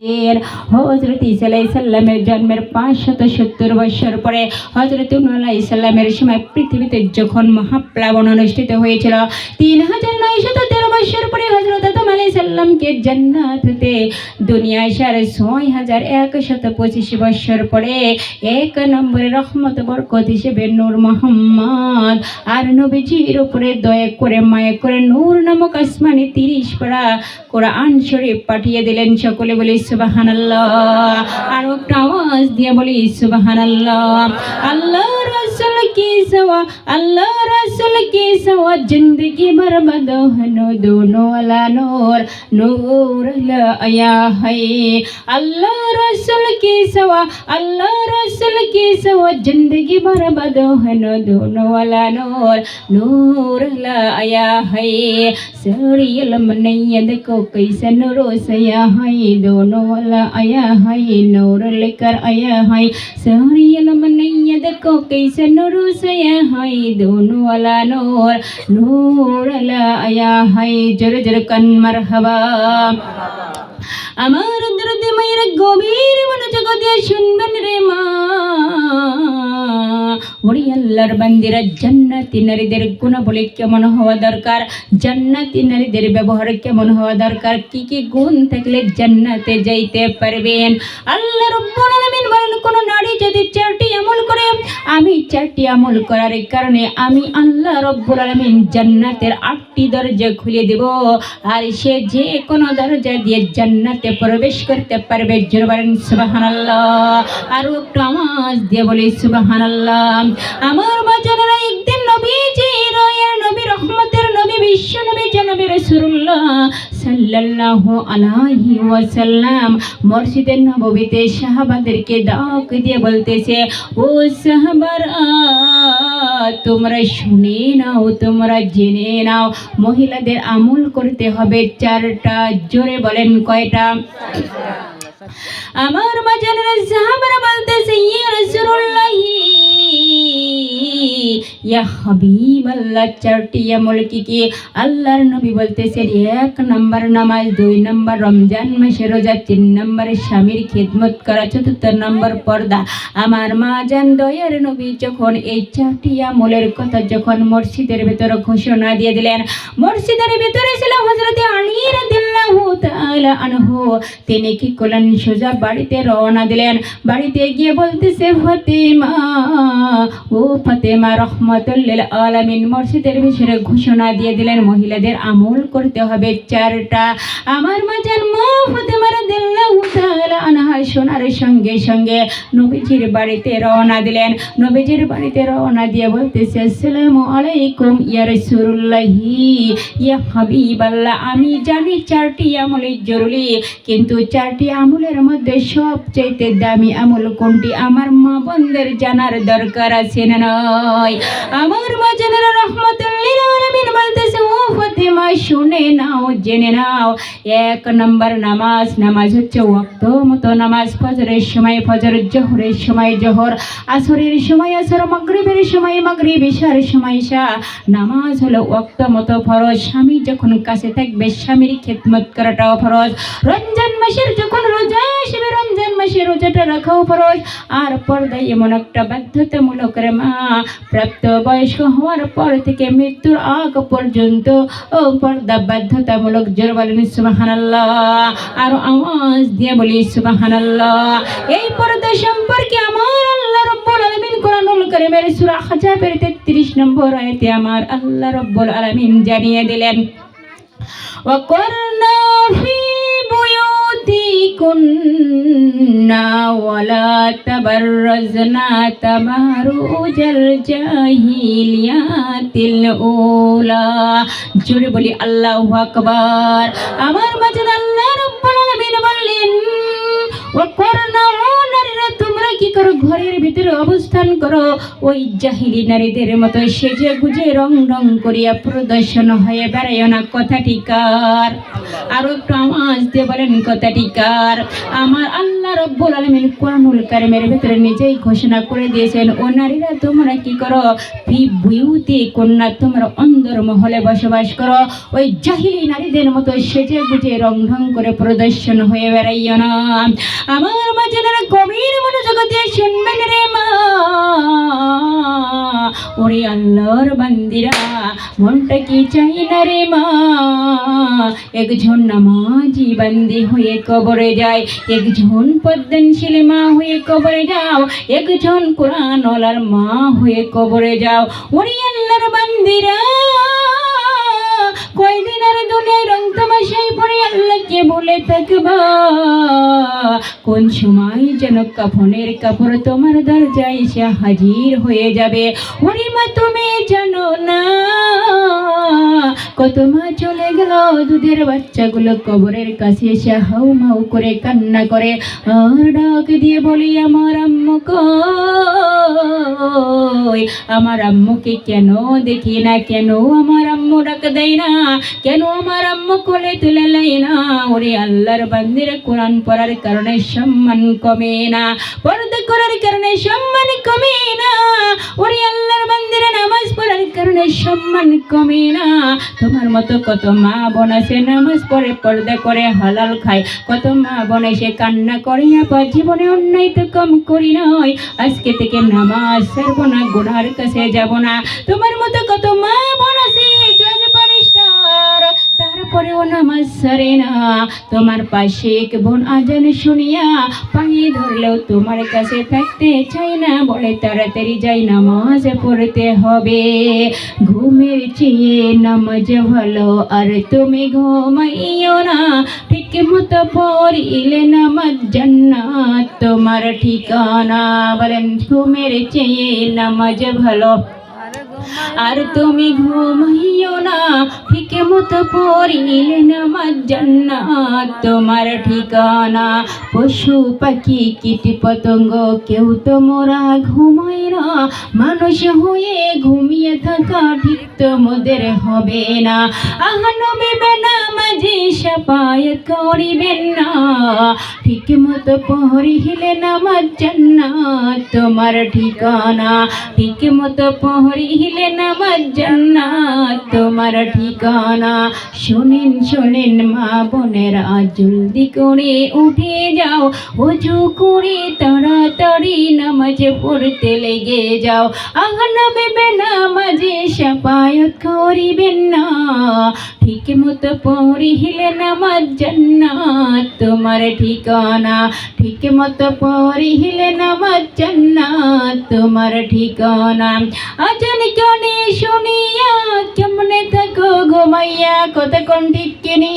হযরত ঈসা আলাইহিস সালামের জন্মের 570 বছর পরে হযরত নূহ আলাইহিস সালামের সময় পৃথিবীতে যখন মহাপ্লাবন অনুষ্ঠিত হয়েছিল, 3913 বছর পরে হযরত আদম আলাইহিস সালামকে জান্নাত হতে দুনিয়ায় আসার 6125 বছর পরে এক নম্বরে রহমত বরকত হিসেবে নূর মুহাম্মদ আর নবীজির উপরে দয়া করে মায়া করে নূর নামক আসমানে 30 পারা কোরআন শরীফ পাঠিয়ে দিলেন। সকলে বলি সুবহানাল্লাহ, আর একটা আওয়াজ দিয়ে বলি সুবহানাল্লাহ। আল্লাহ রাসূল কি সওয়া, আল্লাহ রাসূল কি সওয়া, जिंदगी बर्बाद হনো দোনো আলা নূর, নূর লা আয়া है। अल्लाह रसूल की सवा, अल्लाह रसूल की सवा, जिंदगी बर्बाद हनो दोनों वाला नूर, नूर ला आया है। सरियल मनैयद को कैसे नूर सया है, दोनों वाला आया है, नूर लेकर आया है। सरियल मनैयद को कैसे नूर सया है, दोनों वाला नूर, नूर ला आया है। जर जर कन मरहबा। আমার দরদে মায়ের গভীর মনোযোগ দিয়ে শুনবেন রে মা। ওরে আল্লাহর বান্দিরা, জান্নাতি নারীদের গুণাবলী কেমন হওয়া দরকার, জান্নাতি নারীদের ব্যবহার কেমন হওয়া দরকার, কি কি গুণ থাকলে জান্নাতে যাইতে পারবেন। আল্লাহ রাব্বুল আলামিন বলেন, কোন নারী যদি 4টি আমল করে, আমি 4টি আমল করার কারণে আমি আল্লাহ রাব্বুল আলামিন জান্নাতের 8টি দরজা খুলে দেব, আর সে যে কোনো দরজা দিয়ে জান্নাতে প্রবেশ করতে পারবে। জোরে বলেন সুবহানাল্লাহ, আর একটু আওয়াজ দিয়ে বলি সুবহানাল্লাহ। আমার বাজানেরা, একদিন নবীজি রয়া নবী রহমতের নবী বিশ্ব নবী জনাবে রাসূলুল্লাহ সাল্লাল্লাহু আলাইহি ওয়াসাল্লাম মসজিদে নববীতে সাহাবাদেরকে ডাক দিয়ে বলতেছে, ও সাহাবারা, তোমরা শুনে নাও, তোমরা জেনে নাও, মহিলাদের আমল করতে হবে 4টা। জোরে বলেন কয়টা? আমার বাজানেরা, সাহাবারা বলতেছে, ইয়া রাসূলুল্লাহ, ইয়া হাবিবাল্লাহ, 4টি আমল কি কি? আল্লাহর নবী বলতেছেন, 1 নম্বর নামাজ, 2 নম্বর রমজান মাসে রোজা, 3 নম্বর স্বামীর খিদমত করা, 4 নম্বর পর্দা। আমার মা জান দয়ার নবী যখন এই 4টি আমলের কথা যখন মসজিদের ভিতরে ঘোষণা দিয়ে দিলেন, মসজিদের ভিতরে ছিল হযরত আলী রাদিয়াল্লাহু তাআলা আনহু। তিনি কি করলেন? সোজা বাড়িতে রওনা দিলেন। বাড়িতে গিয়ে বলতেছে, ফাতেমা, ও ফাতেমা, রহমাতুল লিল আলামিন মসজিদের ভিতরে ঘোষণা দিয়ে দিলেন, মহিলাদের আমল করতে হবে 4টা। আমার মা জান মা ফাতেমা রাদিয়াল্লাহু তাআলা আনহা শোনার সঙ্গে সঙ্গে নবীজির বাড়িতে রওনা দিলেন। নবীজির বাড়িতে রওনা দিয়ে বলতেছে, আসসালামু আলাইকুম ইয়া রাসূলুল্লাহ, ইয়া হাবিবাল্লাহ, আমি জানি 4টি আমল জরুরি, কিন্তু 4টি আমলের মধ্যে সবচেয়ে দামি আমল কোনটি? আমার মা বোনদের জানার দরকার আছে না নয়? আমার মা জানেরা রহমাতুল লিল আলামিন বলতেছে, ও ফাতেমা, শুনে নাও, জেনে নাও। 1 নম্বর নামাজ, নামাজ হচ্ছে ওয়াক্ত মতো নামাজ। ফজরের সময় ফজর, জোহরের সময় জোহর, আসরের সময় আসর, মাগরিবের সময় মাগরিব, ইশার সময় ইশা। নামাজ হলো ওয়াক্ত মতো ফরজ। স্বামী যখন কাছে থাকবে স্বামীর খিদমত করাটাও ফরজ। রমজান মাসের যখন রোজা আসবে, রমজান মাসে রোজাটা রাখাও ফরজ। আর পর্দা এমন একটা বাধ্যতামূলক রে মা, প্রাপ্ত বয়স্ক হওয়ার পর থেকে মৃত্যুর আগ পর্যন্ত পর্দা বাধ্যতামূলক। জোরে বলেন সুবহানাল্লাহ, আর আওয়াজ দিয়ে বলি সুবহানাল্লাহ। এই পর্দা সম্পর্কে আমার আল্লাহ রাব্বুল আলামিন কোরআনুল কারীমের সূরা হাজাবের 33 নম্বর আয়াতে আমার আল্লাহ রাব্বুল আলামিন জানিয়ে দিলেন, ওয়াকুরনা ফি বুয়ুতিকুন্না ওয়ালা তাবাররাজনা তাবারুজাল জাহিলিয়াতিল উলা। জোরে বলি আল্লাহু আকবার। আমার মাঝে আল্লাহ রাব্বুল আলামিন বললেন, ওয়াকুরনা, নারীরা তোমরা কি করো? ঘরের ভিতরে অবস্থান করো, ওই জাহিলি নারীদের মতো সেজে গুজে রং রং করিয়া প্রদর্শন হয়ে বেড়াইও না। কথাটি কার? আরো একটু আওয়াজ দিয়ে বলেন কথাটি কার? আমার আল্লাহ রব্বুল আলামিন কোরআনুল কারীমের ভিতরে নিজেই ঘোষণা করে দিয়েছেন, ও নারীরা তোমরা কি করো, ফি বুয়ুতি কন্যা, তোমরা অন্দর মহলে বসবাস করো, ওই জাহিলি নারীদের মতো সেজে গুজে রং ঢং করে প্রদর্শন হয়ে বেড়াইও না। আমার মা যেনারা গভীর মনোযোগ দিয়ে শুনবেন রে মা, ওরে আল্লাহর বান্দিরা, মনটা কি চাই না রে মা, একজন নামাজি বান্দি হয়ে কবরে যায়, একজন পদ্মশীল মা হয়ে কবরে যাও, একজন কোরআনওয়ালার মা হয়ে কবরে যাও। ওরে আল্লাহর বান্দিরা, কয়দিন আর দুনিয়ায় রং তামাশাই পরে আল্লাহকে বলে থাকবা, কোন সময় যেন কাফনের কাপড় তোমার দরজায় এসে হাজির হয়ে যাবে। ওরে মা তুমি জানো না, কত মা চলে গেল, দুধের বাচ্চাগুলো কবরের কাছে এসে হাউ মাউ করে কান্না করে, আর ডাক দিয়ে বলি, আমার আম্মু কই, আমার আম্মুকে কেন দেখি না, কেন আমার আম্মু ডাক দেয় না, কেন আমার আম্মু কোলে তুলে নেয় না। ওরে আল্লাহর বান্দিরা, কোরআন পড়ার কারণে সম্মান কমে না, পর্দা করার কারণে সম্মান কমে না। ওরে আল্লাহর বান্দিরা, নামাজ পড়ার কারণে সম্মান কমে না। তোমার মতো কত মা বোন আছে নামাজ পড়ে পর্দা করে হালাল খায়, কত মা বোন এসে কান্না করে, আপা জীবনে অন্যায় তো কম করি নয়, আজকে থেকে নামাজ ছাড়বো না, গুনার কাছে যাব না। তোমার মতো কত মা বোন আছে জজ ব্যারিস্টার, তারপরেও নামাজ ছাড়ে না। তোমার পাশে এক বোন আজান শুনিয়া পায়ে ধরলেও তোমার কাছে থাকতে চাই না, বলে তাড়াতাড়ি যাই নামাজ পড়তে হবে। ঘুমের চেয়ে নামাজ ভালো, আর তুমি ঘুমাইও না, ঠিক মতো পড়িলে নামাজ জান্নাত তোমার ঠিকানা। বলেন, ঘুমের চেয়ে নামাজ ভালো, আর তুমি ঘুমাইও না, ঠিক মতো পড়িলে নামাজ জান্নাত তোমার ঠিকানা। পশু পাখি কীট পতঙ্গ কেউ তো মোরা ঘুমায় না, মানুষ হয়ে ঘুমিয়ে থাকা ঠিক তোমাদের হবে না। আহানবী নামাজি সাফায়াত করিবেন না, ঠিক মতো পড়িলে নামাজ জান্নাত তোমার ঠিকানা, ঠিক মতো পড়িলে নামাজ জান্নাত তোমার ঠিকানা। শোনেন শোনেন মা বোনেরা, জলদি করে উঠে যাও, ওযু করে তাড়াতাড়ি নামাজ পড়তে লেগে যাও। আহানবী নামাজি সাফায়াত করিবেন না, ঠিক মতো পড়িলে নামাজ জান্নাত তোমার ঠিকানা, ঠিক মতো পড়িলে নামাজ জান্নাত তোমার ঠিকানা। আজান কানে শুনিয়া কেমনে থাকো ঘুমাইয়া, কতক্ষণ ঠিক কিনি,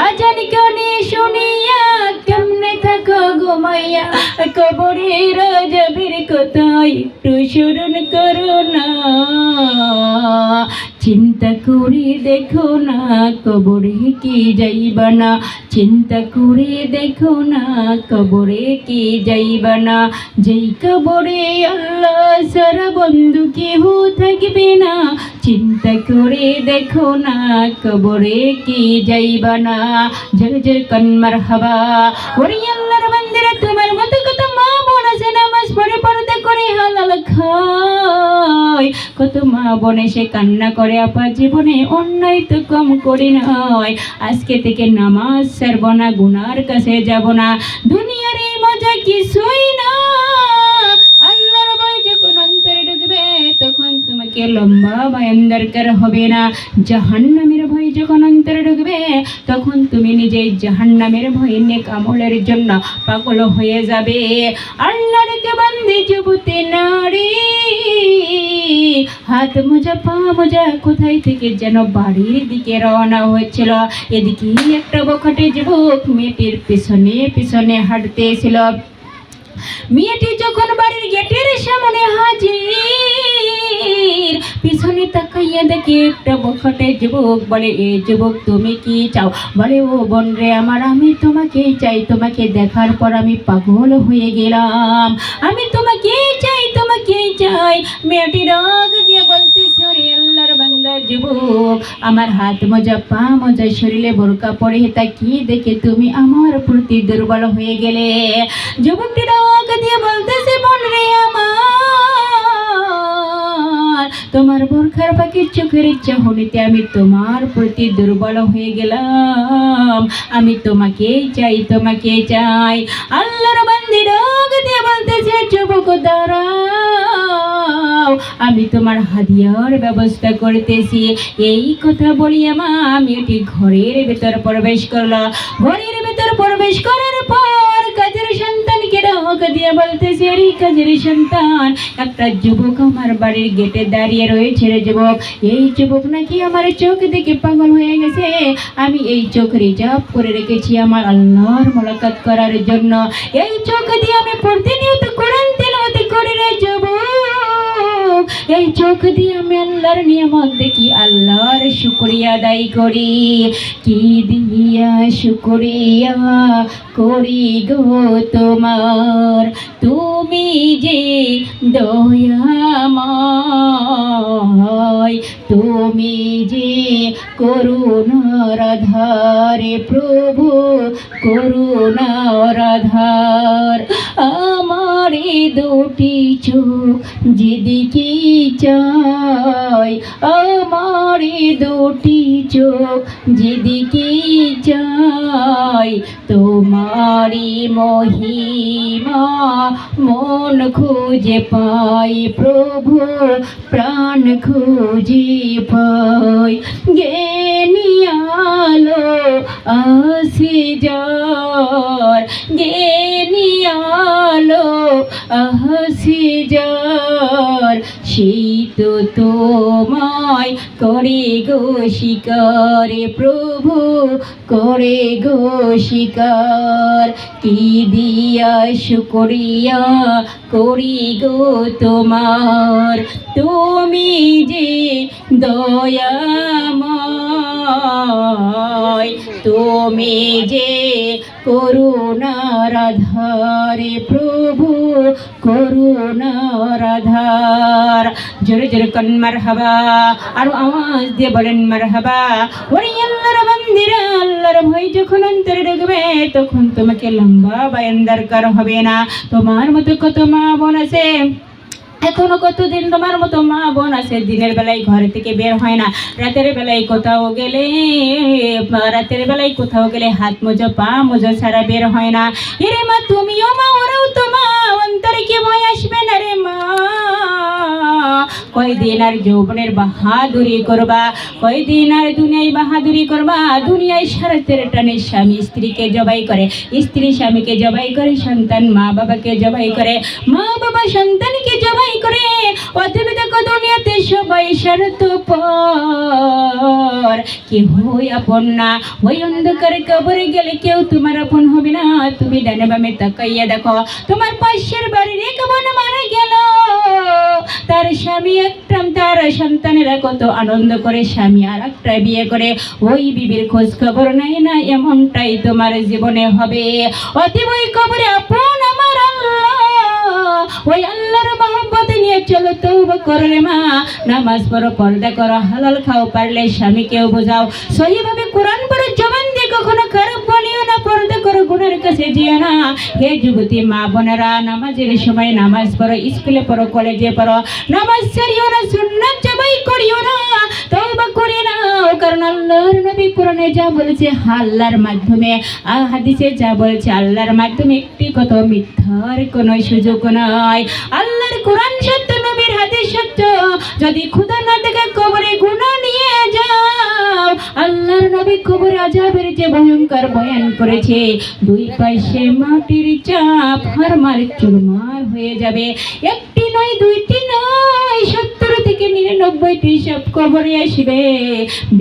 আজান কানে শুনিয়া কেমনে থাকো ঘুমাইয়া, কবরের যাবের কথা একটু স্মরণ করো না, চিন্তা করে দেখো না, কবরে কি যাইবা না, চিন্তা করে দেখো না, কবরে কি যাইবা না। যেই কবরে আল্লাহ সারা বন্ধু কেহ থাকবে না, চিন্তা করে দেখো না, কবরে কি যাইবা না। জোরে জোরে কান মারহাবা। ওরে আল্লাহর বান্দারা, তোমার মতো কত মা বোন আছে নামাজ পড়ে পর্দা করে হালাল খায়, কত মা বোন এসে কান্না করে, আপা জীবনে অন্যায় তো কম করি নয়, আজকে থেকে নামাজ ছাড়ব না, গুনার কাছে যাব না। দুনিয়ার এই মজা কিছুই না, আল্লাহর ভয় যখন অন্তরে ঢুকবে তখন তোমাকে লম্বা বয়ান দরকার হবে না। জাহান্নামের ভয় যখন অন্তরে ঢুকবে তখন তুমি নিজেই জাহান্নামের ভয় নেক আমলের জন্য পাগল হয়ে যাবে। আল্লাহর কে বান্দি যুবতী নারী, হাত মোজা পা মোজা কোথায় থেকে যেন বাড়ির দিকে রওনা হয়েছিল। এদিকে একটা বখাটে যুবক মেয়েটির পিছনে পিছনে হাঁটতেছিল। মেয়েটি যখন বাড়ির গেটের সামনে হাজির, পিছনে তাকাইয়া দেখে একটা বখাটে যুবক। বলে, এ যুবক তুমি কি চাও? বলে, ও বোন রে আমার, আমি তোমাকেই চাই, তোমাকে দেখার পর আমি পাগল হয়ে গেলাম, আমি তোমাকেই চাই, তোমাকেই চাই। মেয়েটি রাগ দিয়ে বলতেছে, ওরে আল্লাহর বান্দা যুবক, আমার হাত মোজা পা মোজা শরীরে বোরকা পরে তাকিয়ে দেখে তুমি আমার প্রতি দুর্বল হয়ে গেলে। যুবকটি ডাক দিয়ে বলতেছে, বোন রে আমার, তোমার বোরখার পাখি চোখের ইচ্ছা হলিতে আমি তোমার প্রতি দুর্বল হয়ে গেলাম। আমি তোমাকে চাই, তোমাকে চাই। আল্লাহর বান্দি ডাক দিয়ে বলতেছে, যুবক দাঁড়াও, আমি তোমার হাদিয়ার ব্যবস্থা করতেছি। এই কথা বলিয়া মা আমি একটি ঘরের ভেতর প্রবেশ করলাম। ঘরের ভেতর প্রবেশ করার পর কাজের সন্তানকে ডাক দিয়ে বলতেছে, এই কাজের সন্তান, একটা যুবক আমার বাড়ির গেটে দাঁড়িয়ে রয়েছে রে যুবক। এই যুবক নাকি আমার চোখ দেখে পাগল হয়ে গেছে। আমি এই চোখ রিজার্ভ করে রেখেছি আমার আল্লাহর মোলাকাত করার জন্য। এই চোখ দিয়ে আমি প্রতিনিয়ত কোরআন তেলাওয়াত করি রে যুবক। এই চোখ দিয়ে আমি আল্লাহর নিয়ামত দেখি, আল্লাহর শুকরিয়া আদায় করি। কি দিয়া শুকরিয়া করি গো তোমার, তুমি যে দয়াময়, তুমি যে করুণার আধারে প্রভু, করুণার আধার। আমার এই দুটি চোখ যেদিকে চাই, আমার এই দুটি চোখ যেদিকে চাই, তোমারি মহিমা মন খুঁজে পাই প্রভু, প্রাণ খুঁজে পাই। জ্ঞানী আলো আসে যার, জ্ঞানী আলো আসে যার, সেই তো তোমায় করে গো শিকার প্রভু, করে গো শিকার। কি দিয়া শুকরিয়া করি গো তোমার, তুমি যে দয়াময়, তুমি যে করুণার আধারে প্রভু, করুণার আধার। জোরে জোরে কোন মারহাবা, আর আওয়াজ দিয়ে বলেন মারহাবা। ওরে আল্লাহর বান্দিরা, আল্লাহর ভয় যখন অন্তরে ঢুকবে তখন তোমাকে লম্বা বয়ান দরকার হবে না। তোমার মতো কত মা বোন আছে, এখনো কতদিন তোমার মতো মা বোন আছে দিনের বেলায় ঘর থেকে বের হয় না, রাতের বেলায় কোথাও গেলে, রাতের বেলায় কোথাও গেলে হাত মোজা পা মোজা ছাড়া বের হয় না। এরে মা তুমিও মা, ওরাও তো মা, অন্তরে কি ভয় আসবে না রে মা? কয়দিন আর যৌবনের বাহাদুরি করবা, কয়দিন আর দুনিয়ায় বাহাদুরি করবা? দুনিয়ায় স্বার্থের টানে স্বামী স্ত্রীকে জবাই করে, স্ত্রী স্বামীকে জবাই করে, সন্তান মা বাবাকে জবাই করে, মা বাবা সন্তানকে জবাই করে। অতএব দেখো দুনিয়াতে সবাই স্বার্থপর, কেউ আপন না। ওই অন্ধকারে কবরে গেলে কেউ তোমার আপন হবে না। তুমি ডানে বামে তাকাইয়া দেখো, তোমার পাশের বাড়ির এক বোন মারা গেল, তার স্বামী একটা, তার সন্তানেরা কত আনন্দ করে স্বামী আর একটা বিয়ে করে, ওই বিবির খোঁজ খবর নাই না। এমনটাই তোমার জীবনে হবে। অতএব ওই কবরে আপন আমার আল্লাহ, ওই আল্লাহর মহব্বত নিয়ে চলো, তওবা করো রে মা, নামাজ পড়ো, পর্দা করো, হালাল খাও, পারলে স্বামীকেও বোঝাও, সহিভাবে কোরআন পড়ো, জবান দিয়ে কখনো খারাপ বলিও না, পর্দা করো, গুনাহের কাছে যেও না। হে যুবতী মা বোনেরা, নামাজের সময় নামাজ পড়ো, স্কুলে পড়ো, কলেজে পড়ো, নামাজ ছাড়িও না, সুন্নাত জবাই করিও না, তওবা করে নাও। কারণ আল্লাহর নবী কোরআনে যা বলেছে আল্লাহর মাধ্যমে, হাদিসে যা বলেছে আল্লাহর মাধ্যমে, একটি কথা মিথ্যার কোনো সুযোগ নাই। আল্লাহর কোরআন সত্য, নবীর হাদিস সত্য। যদি খোদা না দেখে কবরে গুনাহ নিয়ে যাও, আল্লাহর নবী কবরে আযাবের যে ভয়ঙ্কর বয়ান করেছে, দুই পাশে মাটির চাপ হারমার চুরমার হয়ে যাবে। একটি নয়, দুইটি নয়, 70 থেকে 99টি সব কবরে আসবে।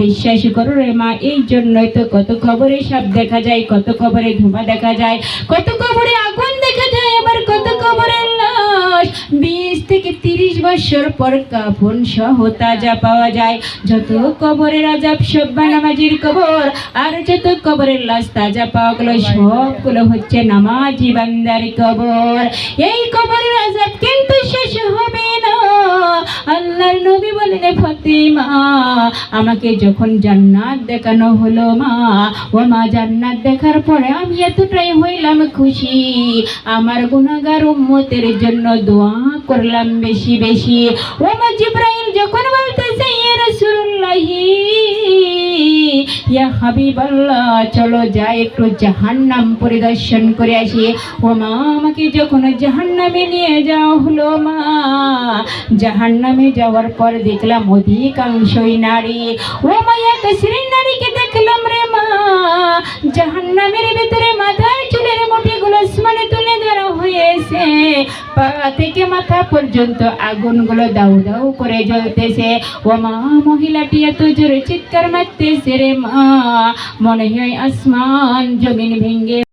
বিশ্বাস করো রে মা, এই জন্যই তো কত কবরে সাপ দেখা যায়, কত কবরে ধোঁয়া দেখা যায়, কত কবরে আগুন দেখা যায়, আবার কত কবরের লাশ 20 থেকে 30 বছর পর কাফন সহ তাজা পাওয়া যায়। যত কবরের আযাব সব নামাজির কবর, আর যত কবরের লাশ তাজা পাওয়া গেল সবগুলো হচ্ছে নামাজি বান্দার কবর। এই কবরের আযাব কিন্তু শেষ হবে না। আল্লাহর নবী বলেন ফাতিমা আমাকে যখন জান্নাত দেখানো হলো মা, ও মা জান্নাত দেখার পরে আমি এতটাই হইলাম খুশি, আমার গুনাহগার উম্মতের জন্য দোয়া করলাম বেশি বেশি। ও মা জিবরাইল যখন বলতেছে ইয়া রাসূলুল্লাহ ইয়া হাবিবাল্লাহ চলো যাই একটু জাহান্নাম পরিদর্শন করে আসি। ও মা আমাকে যখন জাহান্নামে নিয়ে যাওয়া হলো মা, জাহান্নামে যাওয়ার পর দেখলাম অধিকাংশই নারী। ও মা এক শ্রী নারীকে দেখলাম রে মা, জাহান্নামের ভিতরে মাথার চুলের মুঠিগুলো আসমানে তুলে ধরা হয়েছে, পা থেকে মাথা পর্যন্ত আগুনগুলো দাউ দাউ করে জ্বলতেছে। ও মা মহিলাটি এত জোরে চিৎকার মারতেছে রে মা, মনে হয় আসমান জমিন ভেঙে